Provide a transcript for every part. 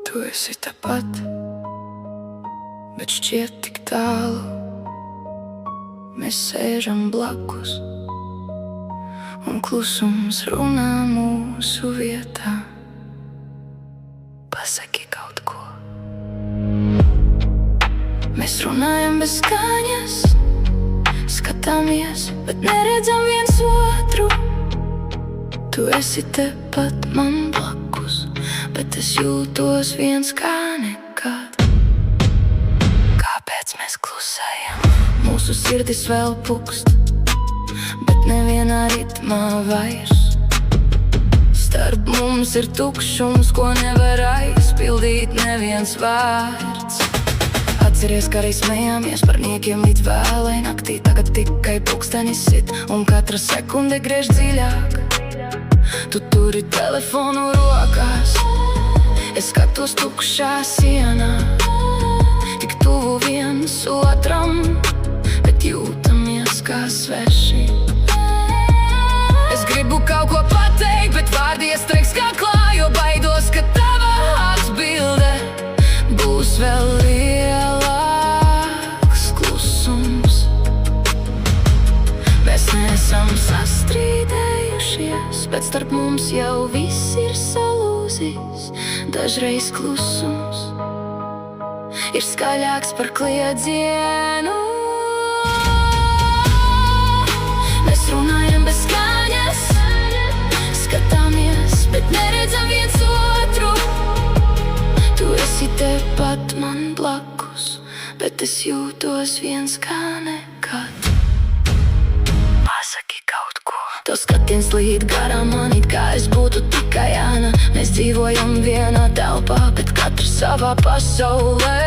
Tu esi tāpat, bet šķiet tik tālu. Mēs sēžam blakus, un klusums runā mūsu vietā. Pasaki kaut ko. Mēs runājam bez skaņas, skatāmies, bet neredzam viens otru. Tu esi tepat man blakus, bet es jūtos viens kā nekad. Kāpēc mēs klusējam? Mūsu sirdis vēl pukst, bet nevienā ritmā vairs. Starp mums ir tukšums, ko nevar aizpildīt neviens vārds. Atceries, ka arī smējāmies par niekiem līdz vēlai naktī. Tagad tikai pulkstenis sit, un katra sekunde griež dziļāk. Tu turi telefonu rokās, es skatos tukšā sienā. Tik tuvu viens otram, bet jūtamies kā sveši. Es gribu kaut ko pateikt, bet vārdi iestrēgs kaklā, jo baidos, ka tava atbilde būs vēl lielāks klusums. Mēs neesam sastrīdējušies, bet starp mums jau viss ir salūzis. Dažreiz klusums ir skaļāks par kliedzienu. Mēs runājam bez skaņas, skatāmies, bet neredzam viens otru. Tu esi tepat man blakus, bet es jūtos viens kā nekad. Pasaki kaut ko. Tavs skatiens līd garām man, it kā es būtu tikai Jāna. Mēs dzīvojam vienā telpā, bet katrs savā pasaulē.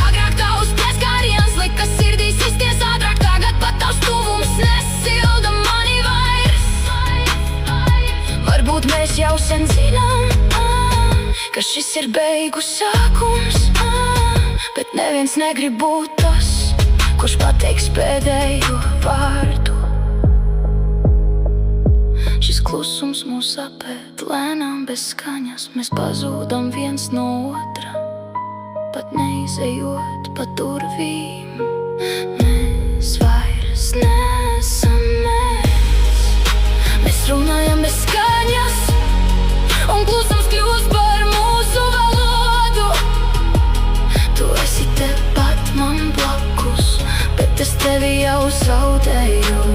Agrāk tavs pieskāriens lika sirdī sisties ātrāk, tagad pat tavs tuvums nesilda mani vairs. Varbūt mēs jau sen zinām, ka šis ir beigu sākums, bet neviens negrib būt tas, kurš pateiks pēdējo vārdu. Šis klusums mūs apēd lēnām bez skaņas. Mēs pazūdam viens no otra, pat neizejot pa durvīm. Mēs vairs neesam mēs. Mēs runājam bez skaņas, un klusums kļūst par mūsu valodu. Tu esi tepat man blakus, bet es tevi jau zaudēju.